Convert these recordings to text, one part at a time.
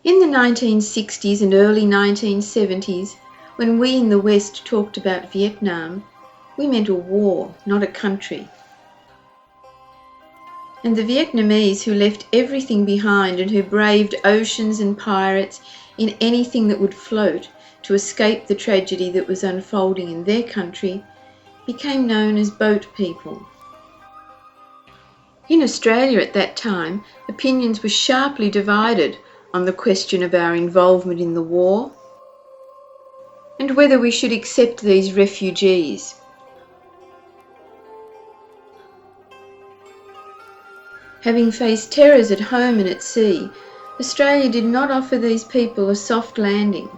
In the 1960s and early 1970s, when we in the West talked about Vietnam, we meant a war, not a country. And the Vietnamese who left everything behind and who braved oceans and pirates in anything that would float to escape the tragedy that was unfolding in their country became known as boat people. In Australia at that time, opinions were sharply divided on the question of our involvement in the war and whether we should accept these refugees. Having faced terrors at home and at sea, Australia did not offer these people a soft landing.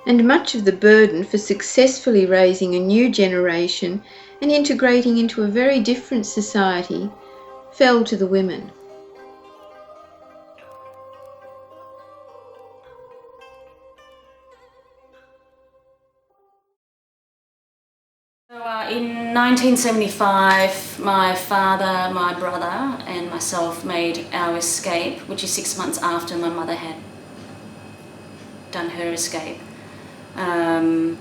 And much of the burden for successfully raising a new generation and integrating into a very different society fell to the women. In 1975, my father, my brother and myself made our escape, which is 6 months after my mother had done her escape. So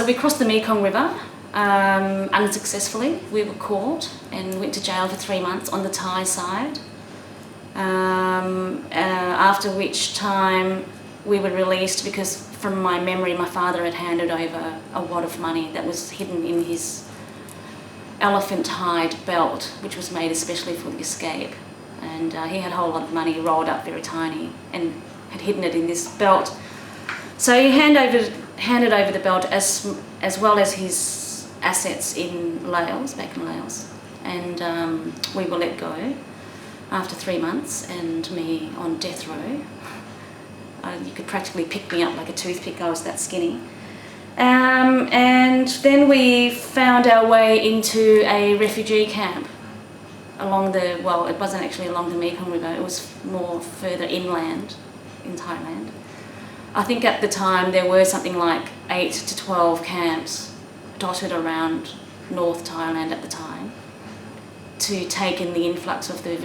we crossed the Mekong River unsuccessfully. We were caught and went to jail for 3 months on the Thai side, after which time we were released because, from my memory, my father had handed over a wad of money that was hidden in his elephant hide belt, which was made especially for the escape. And he had a whole lot of money rolled up very tiny and had hidden it in this belt. So he handed over the belt as well as his assets in Laos, back in Laos. And we were let go after 3 months, and me on death row. You could practically pick me up like a toothpick, I was that skinny. And then we found our way into a refugee camp along it wasn't actually along the Mekong River, it was more further inland in Thailand. I think at the time there were something like 8 to 12 camps dotted around North Thailand at the time to take in the influx of the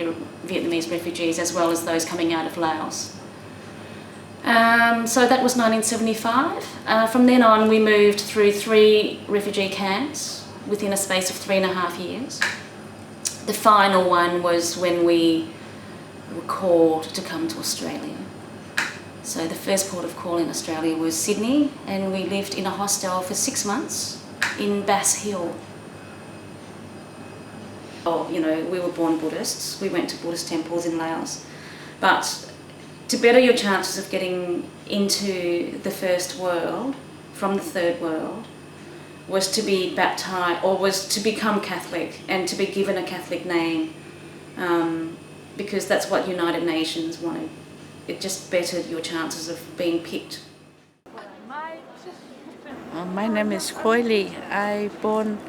Vietnamese refugees as well as those coming out of Laos. So that was 1975. From then on we moved through 3 refugee camps within a space of 3.5 years. The final one was when we were called to come to Australia. So the first port of call in Australia was Sydney, and we lived in a hostel for 6 months in Bass Hill. We were born Buddhists. We went to Buddhist temples in Laos. But to better your chances of getting into the first world from the third world was to be baptized, or was to become Catholic and to be given a Catholic name, because that's what United Nations wanted. It just bettered your chances of being picked. My name is Khoi Ly. I born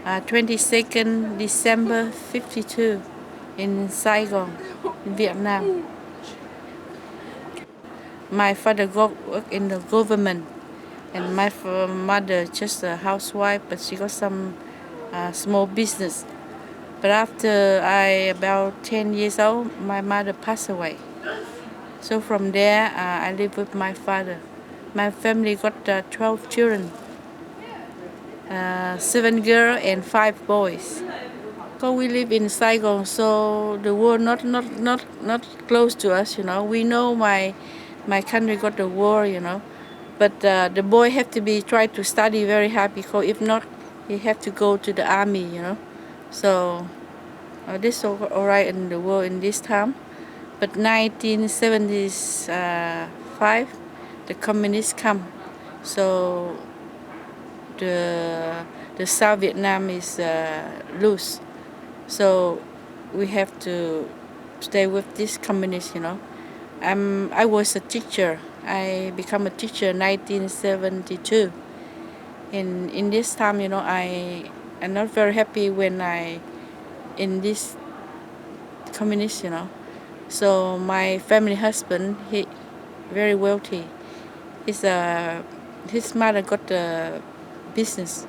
22nd December 52 in Saigon, in Vietnam. My father worked in the government, and my mother just a housewife, but she got some small business. But after about 10 years old, my mother passed away. So from there, I live with my father. My family got 12 children, 7 girls and 5 boys. So we live in Saigon, so the war not close to us. We know my country got the war, but the boy have to try to study very hard, because if not, he have to go to the army, So this is all right in the war in this time. But 1975, the communists come, so the South Vietnam is loose. So we have to stay with this communist, I was a teacher. I become a teacher in 1972. In this time, I am not very happy when in this communist, So my family husband, he very wealthy. His mother got a business,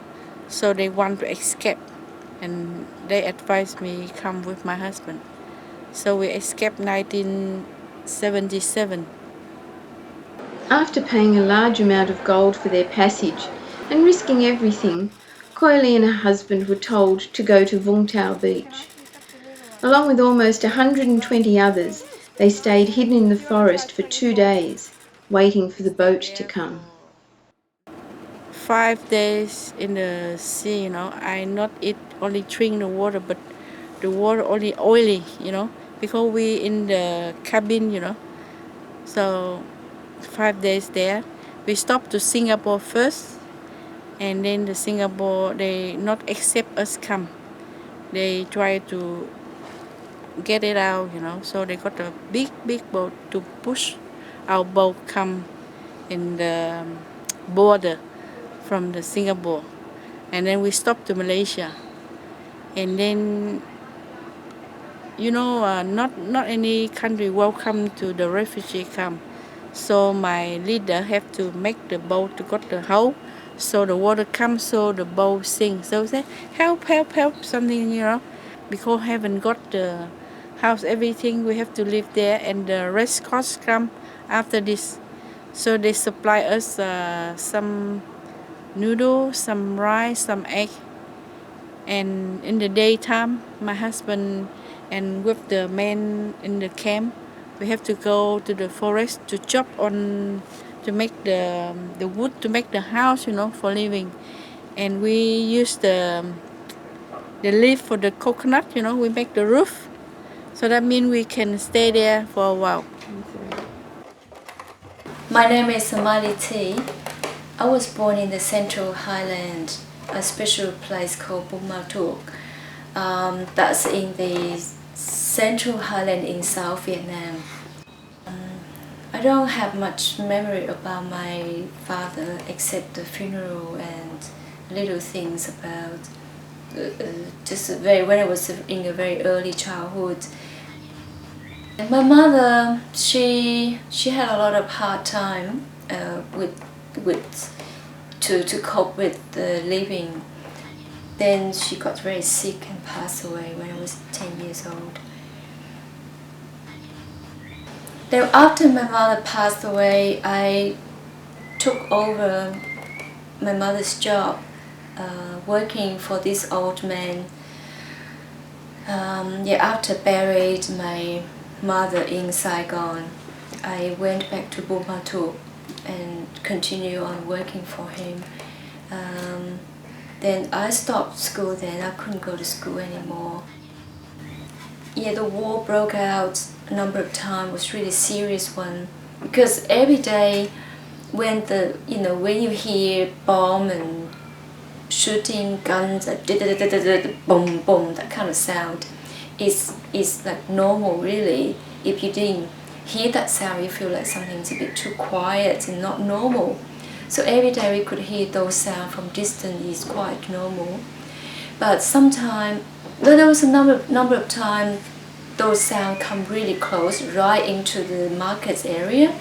so they want to escape, and they advised me come with my husband. So we escaped 1977. After paying a large amount of gold for their passage and risking everything, Coily and her husband were told to go to Vung Tau Beach. Along with almost 120 others, they stayed hidden in the forest for 2 days, waiting for the boat to come. 5 days in the sea, I not eat, only drink the water, but the water only oily, because we in the cabin. So 5 days there. We stopped to Singapore first, and then the Singapore, they not accept us come. They try to get it out, so they got a big boat to push our boat come in the border from the Singapore, and then we stopped to Malaysia, and then not any country welcome to the refugee come, so my leader have to make the boat to got the hole, so the water comes, so the boat sink. So say help something, because haven't got the house, everything, we have to live there, and the rest cost come after this. So they supply us some noodles, some rice, some egg. And in the daytime, my husband and with the men in the camp, we have to go to the forest to chop on, to make the wood to make the house, for living. And we use the leaf for the coconut, we make the roof. So that means we can stay there for a while. My name is Somali T. I was born in the Central Highland, a special place called Bumatuk. That's in the Central Highland in South Vietnam. I don't have much memory about my father except the funeral and little things about when I was in a very early childhood. And my mother, she had a lot of hard time to cope with the living. Then she got very sick and passed away when I was 10 years old. Then after my mother passed away, I took over my mother's job, working for this old man. After buried my mother in Saigon, I went back to Bumatuk and continue on working for him. Then I stopped school. Then I couldn't go to school anymore. The war broke out a number of times. Was really serious one, because every day when when you hear bomb and shooting guns, boom boom, that kind of sound is like normal really. If you didn't hear that sound, you feel like something's a bit too quiet and not normal. So every day we could hear those sounds from distance is quite normal. But sometimes, there was a number of times those sounds come really close, right into the market area.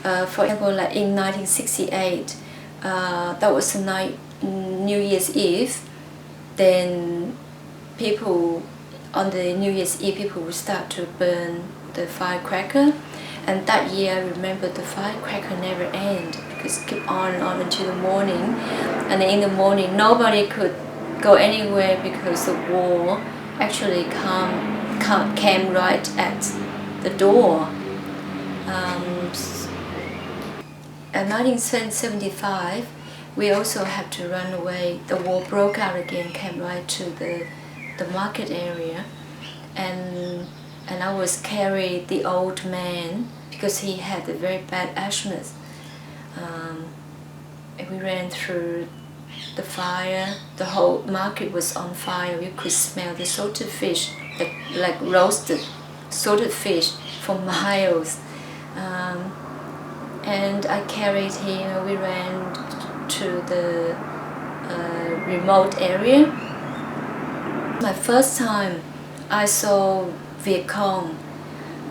For example, like in 1968, that was the night, New Year's Eve. Then people on the New Year's Eve, people would start to burn the firecracker. And that year, I remember the firecracker never ended, because it kept on and on until the morning. And in the morning, nobody could go anywhere because the war actually came right at the door. In 1975, we also had to run away. The war broke out again, came right to the market area, and I was carried the old man because he had a very bad asthma. And we ran through the fire. The whole market was on fire. You could smell the salted fish, like roasted salted fish for miles. And I carried him. We ran to the remote area. My first time I saw Viet Cong,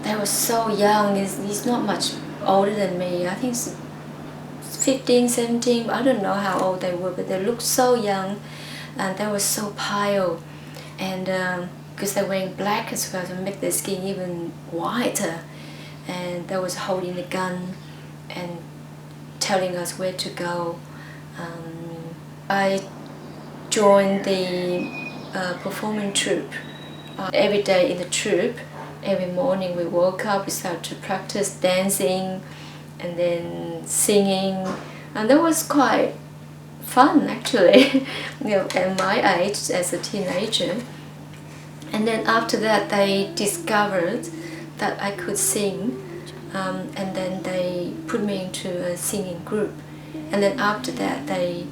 they were so young. He's not much older than me. I think it's 15, 17, I don't know how old they were, but they looked so young, and they were so pale. And because they're wearing black as well to make their skin even whiter. And they was holding a gun and telling us where to go. I joined the performing troupe. Every day in the troupe, every morning we woke up, we started to practice dancing and then singing, and that was quite fun actually, at my age as a teenager. And then after that they discovered that I could sing, and then they put me into a singing group. And then after that I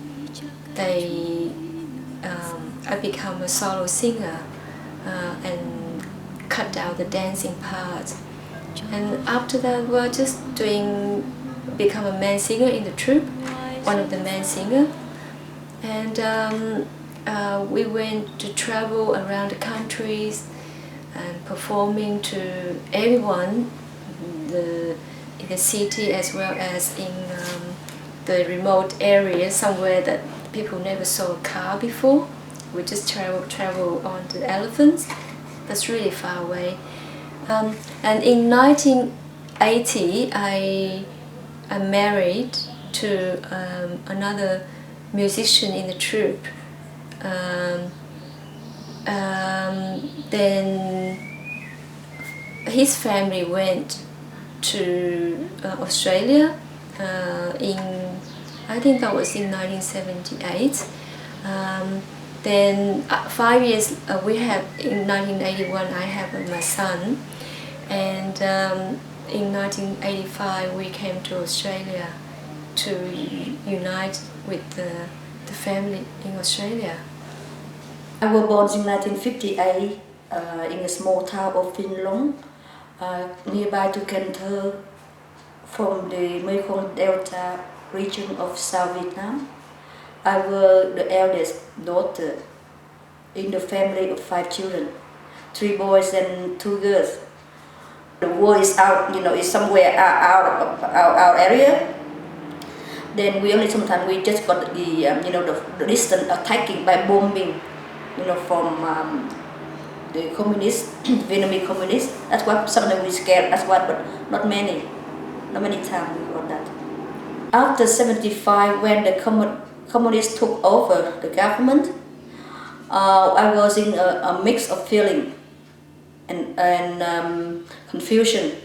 become a solo singer and cut out the dancing part. And after that we're just become a main singer in the troupe, one of the main singer. And we went to travel around the countries and performing to everyone in the city as well as in the remote areas, somewhere that people never saw a car before. We just travel on the elephants. That's really far away. And in 1980, I married to another musician in the troupe. Then his family went to Australia I think that was in 1978. Then 5 years in 1981 I have my son, and in 1985 we came to Australia to unite with the family in Australia. I was born in 1958 in a small town of Finlong, nearby to Cần from the Mekong Delta region of South Vietnam. I was the eldest daughter in the family of 5 children, 3 boys and 2 girls. The war is out, is somewhere out of our area. Then sometimes we just got the distant attacking by bombing, from the communists, Vietnamese communists. That's what sometimes we scared as well, but not many times we got that. After 75, when the communists took over the government, I was in a mix of feeling and confusion,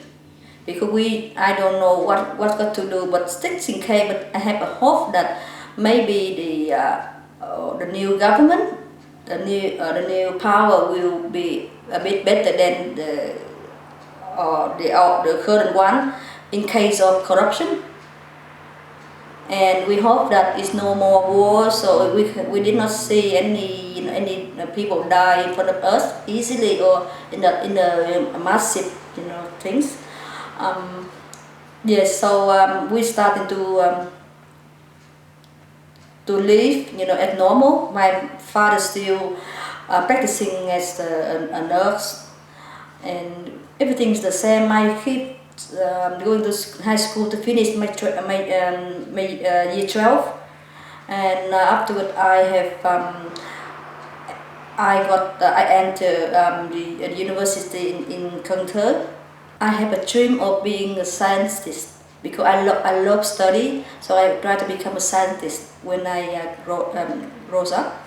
because I don't know what got to do, but just in case, but I have a hope that maybe the new government, the new power will be a bit better than the current one in case of corruption. And we hope that it's no more war, so we did not see any people die in front of us easily or in the massive things. Yes, so we started to live as normal. My father still practicing as a nurse, and everything's the same. My kids going to high school to finish my year 12, and afterward I entered the university in Cần Thơ. I have a dream of being a scientist because I love study, so I try to become a scientist when I grows up.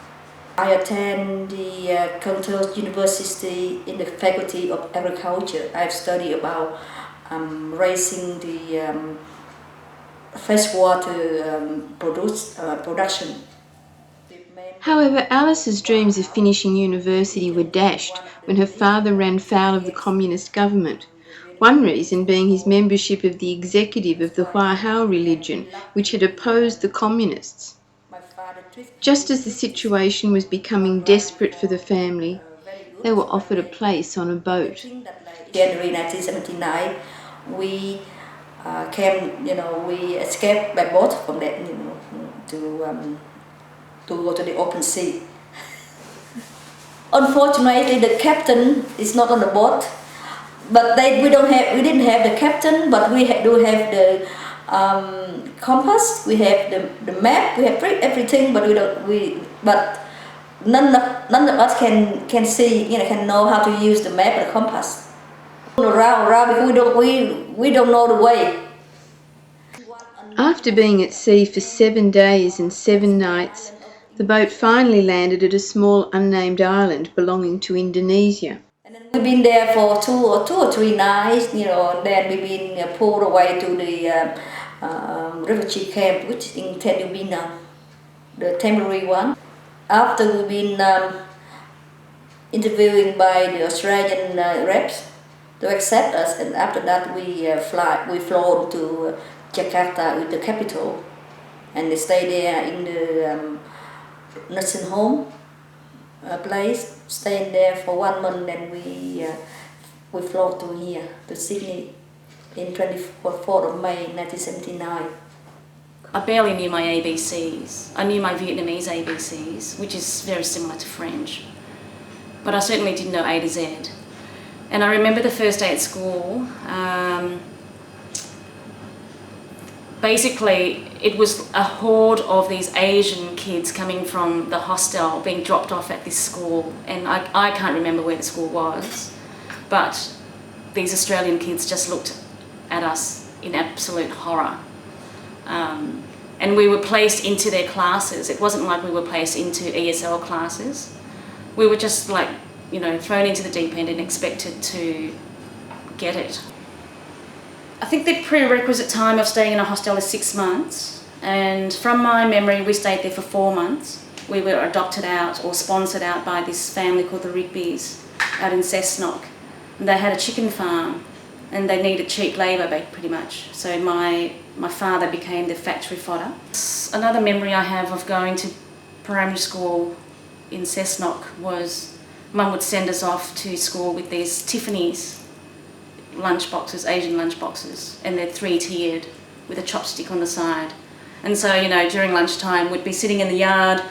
I attend the Cần Thơ University in the Faculty of Agriculture. I've studied about raising the freshwater production. However, Alice's dreams of finishing university were dashed when her father ran foul of the communist government. One reason being his membership of the executive of the Hoa Hao religion, which had opposed the communists. Just as the situation was becoming desperate for the family, they were offered a place on a boat. January 1979, we we escaped by boat from that, to go to the open sea. Unfortunately, the captain is not on the boat, but we didn't have the captain, but we do have the compass, we have the map, we have everything, but none of us can see, can know how to use the map or the compass. Around because we don't know the way. After being at sea for 7 days and 7 nights, the boat finally landed at a small unnamed island belonging to Indonesia. And then we've been there for two or three nights, and then we've been pulled away to the refugee camp, which is in Tedubina, the temporary one. After we've been interviewing by the Australian reps to accept us, and after that we flown to Jakarta, with the capital, and they stay there in the nursing home place, staying there for 1 month. Then we flew to here, to Sydney, in 24th of May 1979. I barely knew my ABCs. I knew my Vietnamese ABCs, which is very similar to French, but I certainly didn't know A to Z. And I remember the first day at school, basically it was a horde of these Asian kids coming from the hostel being dropped off at this school, and I can't remember where the school was, but these Australian kids just looked at us in absolute horror. And we were placed into their classes. It wasn't like we were placed into ESL classes. We were just like, thrown into the deep end and expected to get it. I think the prerequisite time of staying in a hostel is 6 months, and from my memory we stayed there for 4 months. We were adopted out or sponsored out by this family called the Rigby's out in Cessnock, and they had a chicken farm and they needed cheap labour pretty much, so my father became the factory fodder. Another memory I have of going to primary school in Cessnock was Mum would send us off to school with these Tiffany's lunch boxes, Asian lunch boxes, and they're 3-tiered with a chopstick on the side. And so, during lunchtime we'd be sitting in the yard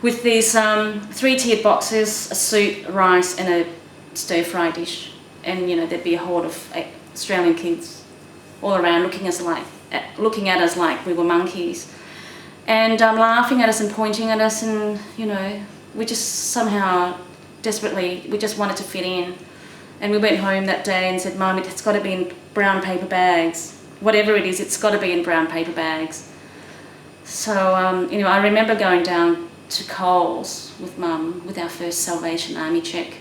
with these 3-tiered boxes, a soup, rice and a stir-fry dish, and there'd be a horde of Australian kids all around looking at us like we were monkeys, and laughing at us and pointing at us, and we just somehow we just wanted to fit in. And we went home that day and said, Mum, it's got to be in brown paper bags. Whatever it is, it's got to be in brown paper bags. So, I remember going down to Coles with Mum with our first Salvation Army check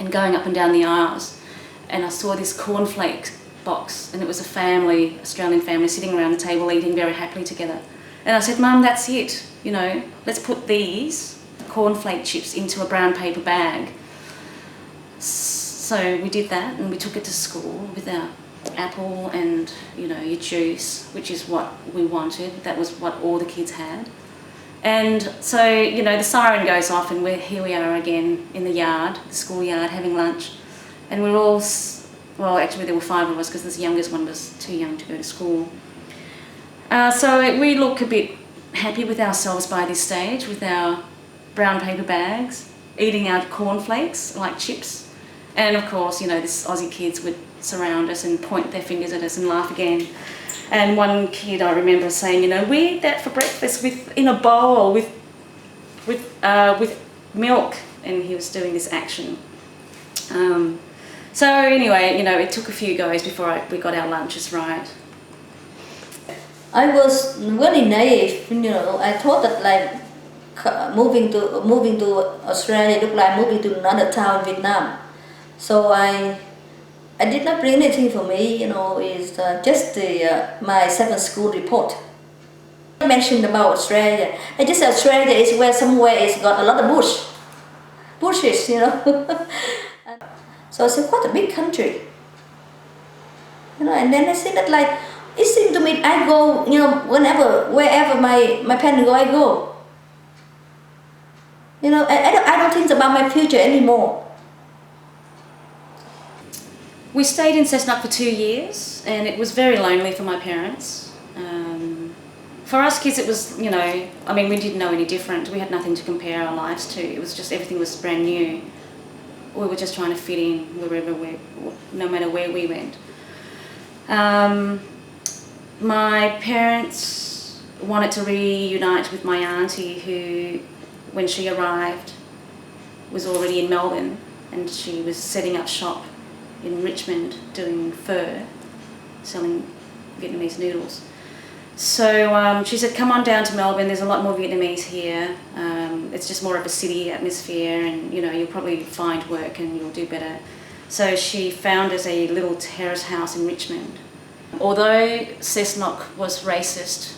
and going up and down the aisles, and I saw this cornflake box, and it was a family, Australian family, sitting around the table eating very happily together. And I said, Mum, that's it, let's put these cornflake chips into a brown paper bag. So we did that, and we took it to school with our apple and, your juice, which is what we wanted. That was what all the kids had. And so, the siren goes off, and here we are again in the yard, the schoolyard, having lunch. And we're all, well, actually there were 5 of us because this youngest one was too young to go to school. So we look a bit happy with ourselves by this stage, with our brown paper bags, eating our cornflakes like chips. And of course, this Aussie kids would surround us and point their fingers at us and laugh again. And one kid I remember saying, we eat that for breakfast in a bowl with milk, and he was doing this action. So anyway, it took a few goes before we got our lunches right. I was really naive, I thought that moving to Australia looked like moving to another town in Vietnam. So I did not bring anything for me, is just my 7th school report. I mentioned about Australia. I just said Australia is where somewhere it's got a lot of bushes, So I said, what a big country. And then I said that it seemed to me I go, wherever my parents go, I go. I don't think about my future anymore. We stayed in Cessnock for 2 years, and it was very lonely for my parents. For us kids it was, we didn't know any different. We had nothing to compare our lives to. It was just, everything was brand new. We were just trying to fit in no matter where we went. My parents wanted to reunite with my auntie, who when she arrived, was already in Melbourne, and she was setting up shop in Richmond doing pho, selling Vietnamese noodles. So she said, come on down to Melbourne, there's a lot more Vietnamese here. It's just more of a city atmosphere, and you'll probably find work and you'll do better. So she found us a little terrace house in Richmond. Although Cessnock was racist,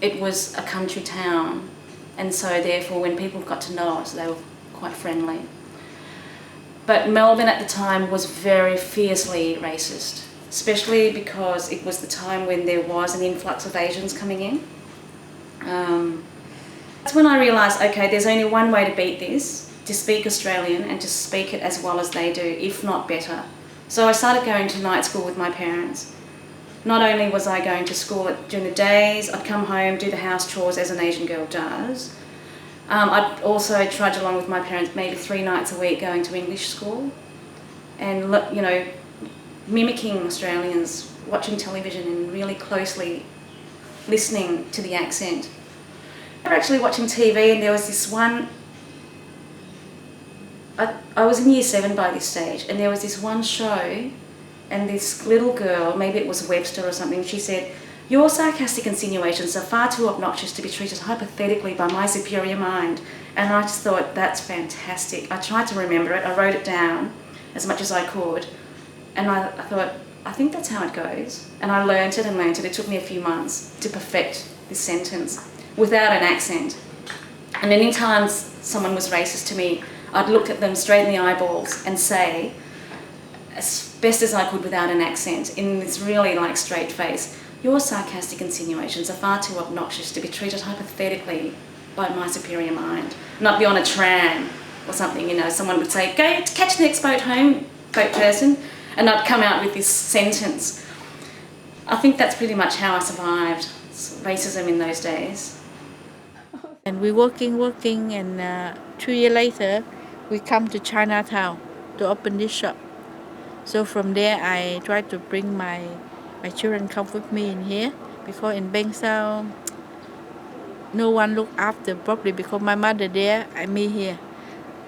it was a country town, and so therefore when people got to know us, they were quite friendly. But Melbourne at the time was very fiercely racist, especially because it was the time when there was an influx of Asians coming in. That's when I realised, okay, there's only one way to beat this, to speak Australian and to speak it as well as they do, if not better. So I started going to night school with my parents. Not only was I going to school during the days, I'd come home, do the house chores as an Asian girl does. I'd also trudge along with my parents maybe 3 nights a week going to English school and, mimicking Australians, watching television and really closely listening to the accent. I was actually watching TV, and there was this one, I was in year 7 by this stage, and there was this one show, and this little girl, maybe it was Webster or something, she said, "Your sarcastic insinuations are far too obnoxious to be treated hypothetically by my superior mind." And I just thought, that's fantastic. I tried to remember it, I wrote it down as much as I could, and I thought, I think that's how it goes. And I learnt it and learnt it. It took me a few months to perfect this sentence without an accent. And any time someone was racist to me, I'd look at them straight in the eyeballs and say, as best as I could without an accent, in this really straight face, "Your sarcastic insinuations are far too obnoxious to be treated hypothetically by my superior mind." And I'd be on a tram or something, someone would say, "Go catch the next boat home, boat person," and I'd come out with this sentence. I think that's pretty much how I survived racism in those days. And we working, and 2 years later, we come to Chinatown to open this shop. So from there, I try to bring my children come with me in here, because in Bang Sao, no one look after properly because my mother there and me here.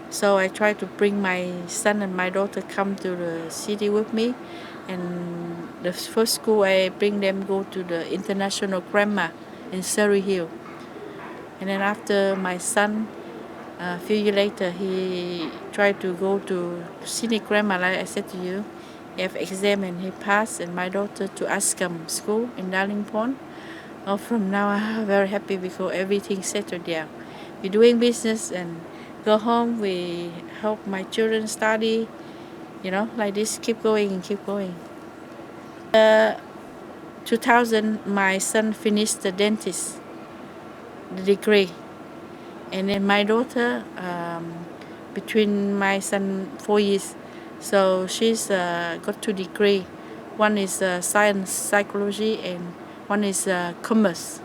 So I try to bring my son and my daughter come to the city with me, and the first school I bring them go to the International Grammar in Surrey Hill. And then after my son, a few years later, he tried to go to Sydney Grammar, like I said to you. He have exam and he passed, and my daughter to Ascom School in Darling Pond. Oh, from now I'm very happy because everything settled there. We're doing business and go home, we help my children study, like this, keep going and keep going. 2000, my son finished the dentist, the degree. And then my daughter, between my son 4 years, so she's got 2 degrees. One is science, psychology, and one is commerce.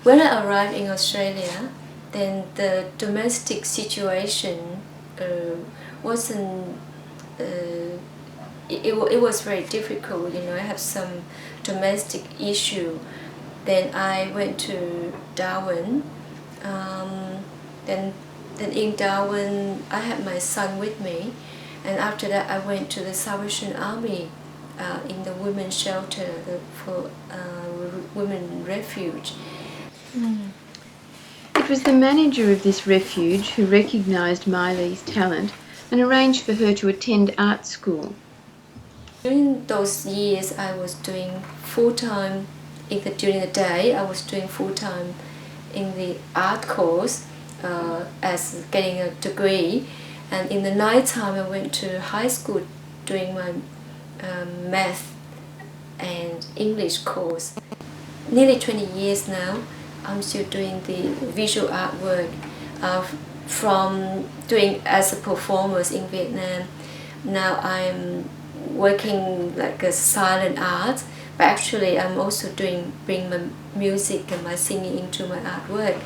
When I arrived in Australia, then the domestic situation wasn't. It was very difficult. I have some domestic issue. Then I went to Darwin. Then in Darwin, I had my son with me, and after that, I went to the Salvation Army in the women's shelter for women refuge. It was the manager of this refuge who recognised Miley's talent and arranged for her to attend art school. During those years, I was doing full-time. During the day, I was doing full-time in the art course as getting a degree, and in the night time, I went to high school doing my math and English course. Nearly 20 years now, I'm still doing the visual artwork from doing as a performer in Vietnam. Now I'm working like a silent art, but actually I'm also bring my music and my singing into my artwork.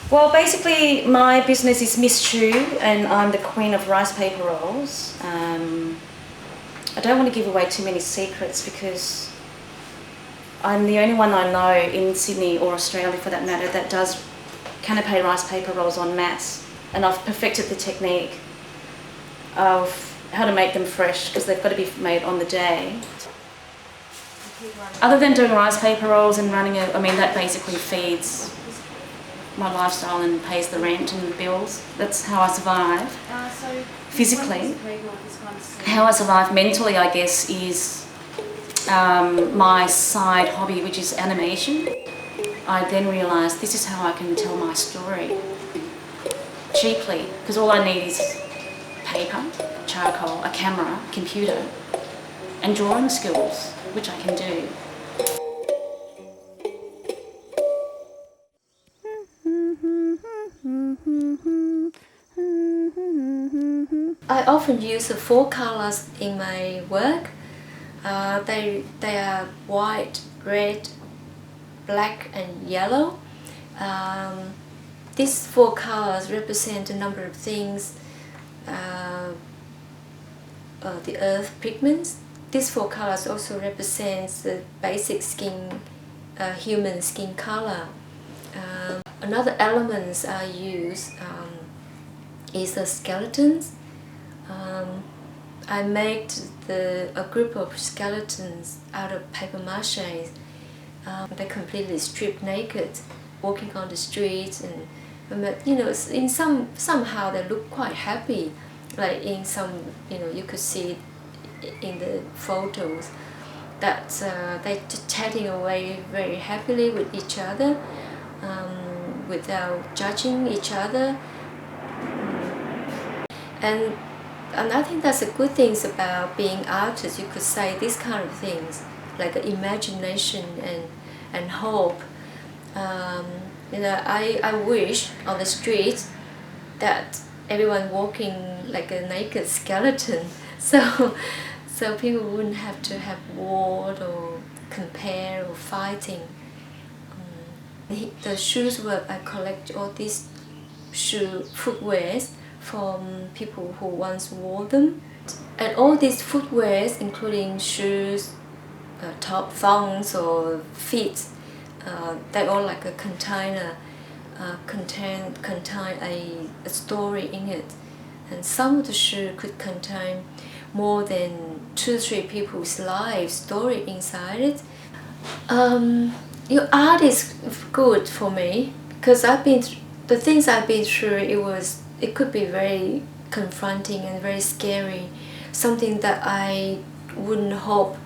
Well, basically my business is Miss Chu, and I'm the queen of rice paper rolls. I don't want to give away too many secrets because I'm the only one I know in Sydney or Australia for that matter that does canapé rice paper rolls en masse, and I've perfected the technique of how to make them fresh because they've got to be made on the day. Other than doing rice paper rolls and running I mean that basically feeds my lifestyle and pays the rent and the bills. That's how I survive physically. How I survive mentally, I guess, is my side hobby, which is animation. I then realised this is how I can tell my story cheaply, because all I need is paper, charcoal, a camera, computer, and drawing skills, which I can do. I often use the 4 colors in my work. They are white, red, black and yellow. These 4 colors represent a number of things. The earth pigments. These 4 colors also represents the basic skin, human skin color. Another elements I use is the skeletons. I made a group of skeletons out of paper mache. They're completely stripped naked, walking on the streets, and you know, in somehow they look quite happy. Like in some, you know, you could see in the photos that they're just chatting away very happily with each other, without judging each other. And I think that's a good thing about being artists. You could say these kind of things, like imagination and hope. You know, I wish on the street that everyone walking like a naked skeleton, so people wouldn't have to have war or compare or fighting. The shoes work, I collect all these footwears from people who once wore them, and all these footwears, including shoes, top, thongs or feet, they're all like a container, contain a story in it, and some of the shoes could contain more than 2-3 people's life story inside it. Your art is good for me because the things I've been through. It could be very confronting and very scary, something that I wouldn't hope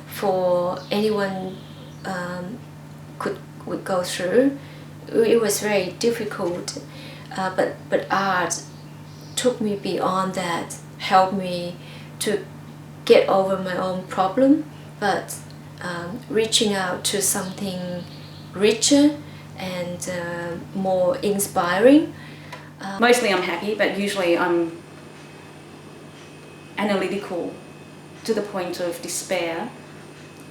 for anyone would go through. It was very difficult, but art took me beyond that, helped me to get over my own problem, but reaching out to something richer and more inspiring. Mostly I'm happy, but usually I'm analytical to the point of despair,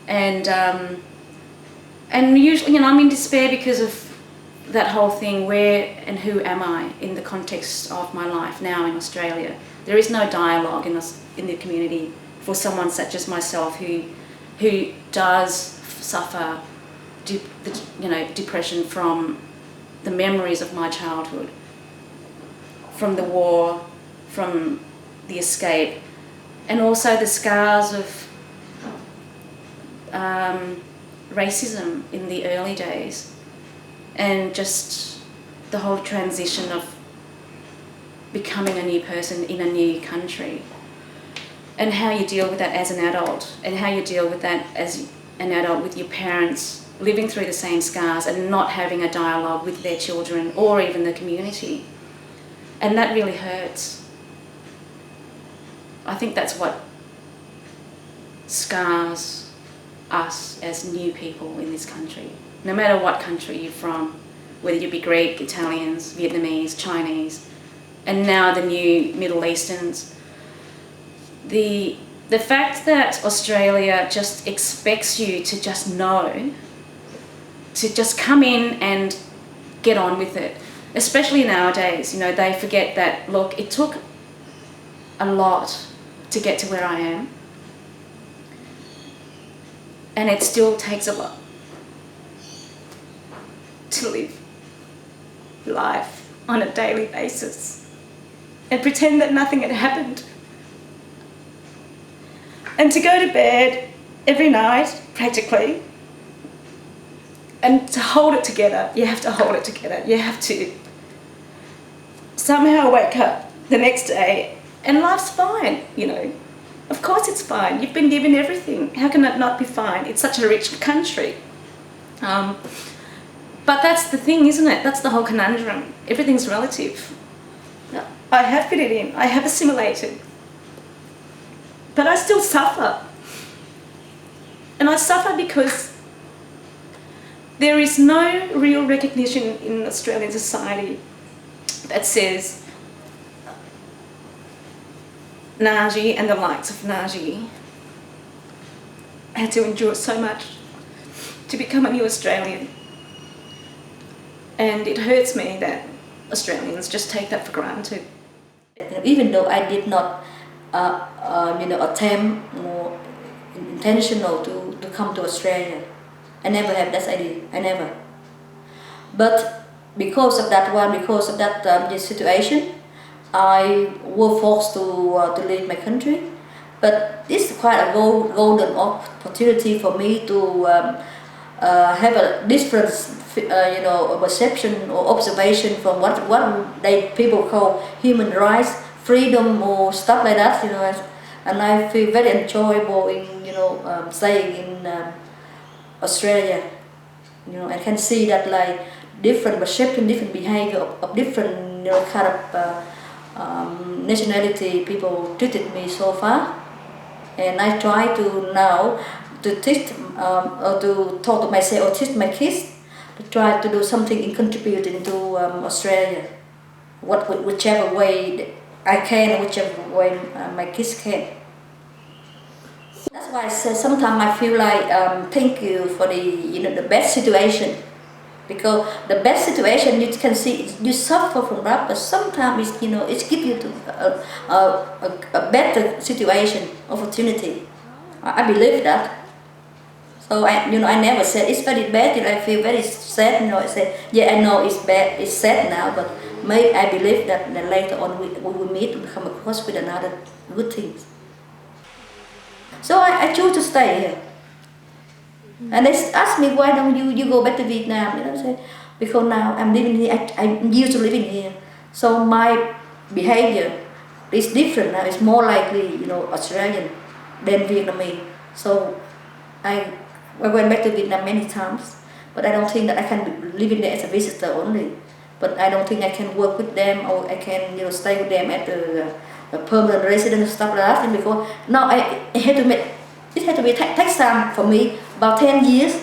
and usually, you know, I'm in despair because of that whole thing, where and who am I in the context of my life now in Australia. There is no dialogue in the community for someone such as myself who does suffer depression from the memories of my childhood, from the war, from the escape, and also the scars of racism in the early days, and just the whole transition of becoming a new person in a new country, and how you deal with that as an adult, and how you deal with that as an adult with your parents living through the same scars and not having a dialogue with their children or even the community. And that really hurts. I think that's what scars us as new people in this country. No matter what country you're from, whether you be Greek, Italians, Vietnamese, Chinese, and now the new Middle Easterns. The fact that Australia just expects you to just know, to just come in and get on with it, especially nowadays, you know, they forget that, look, it took a lot to get to where I am, and it still takes a lot to live life on a daily basis and pretend that nothing had happened. And to go to bed every night, practically, and to hold it together. You have to hold it together. You have to somehow wake up the next day and life's fine, you know. Of course it's fine. You've been given everything. How can it not be fine? It's such a rich country. But that's the thing, isn't it? That's the whole conundrum. Everything's relative. I have fitted in. I have assimilated. But I still suffer. And I suffer because there is no real recognition in Australian society that says Naji and the likes of Naji had to endure so much to become a new Australian. And it hurts me that Australians just take that for granted. Even though I did not attempt or intentional to come to Australia, I never had that idea. I never. But because of that this situation, I was forced to leave my country. But this is quite a golden opportunity for me to have a different, perception or observation from what people call human rights, freedom, or stuff like that. And I feel very enjoyable in staying in Australia. I can see that like different perception, different behavior of different kind of nationality people treated me so far, and I try to now to teach or to talk to myself or teach my kids to try to do something in contributing to Australia, whichever way I can, whichever way my kids can. That's why I say sometimes I feel like thank you for the best situation, because the best situation you can see you suffer from that, but sometimes it gives you a better situation, opportunity. I believe that. So I never said it's very bad. I feel very sad. I say yeah, I know it's bad, it's sad now, but maybe I believe that later on we will meet and come across with another good things. So I choose to stay here. And they ask me, why don't you go back to Vietnam? I say, because now I'm living here, I'm used to living here. So my behavior is different now. It's more likely, Australian than Vietnamese. So I went back to Vietnam many times, but I don't think that I can live in there as a visitor only. But I don't think I can work with them, or I can stay with them at a permanent residence and stuff like that. And because now it had to be takes time for me, about 10 years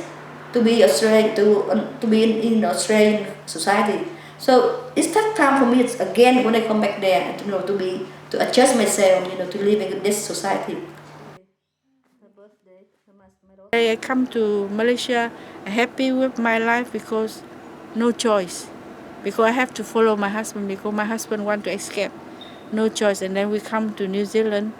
to be Australian, to be in Australian society. So it takes time for me again when I come back there to adjust myself, to live in this society. I come to Malaysia happy with my life because no choice. Because I have to follow my husband because my husband want to escape. No choice. And then we come to New Zealand.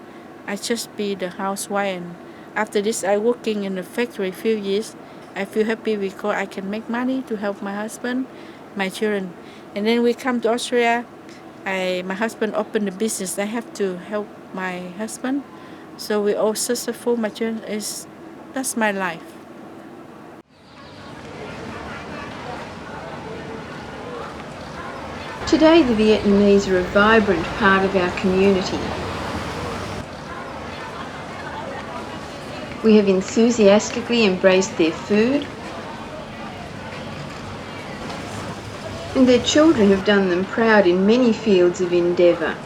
I just be the housewife. And after this, I working in a factory few years. I feel happy because I can make money to help my husband, my children. And then we come to Australia. My husband opened a business. I have to help my husband. So we all successful. My children that's my life. Today the Vietnamese are a vibrant part of our community. We have enthusiastically embraced their food, and their children have done them proud in many fields of endeavour.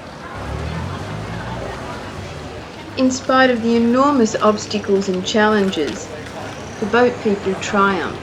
In spite of the enormous obstacles and challenges, the boat people triumph.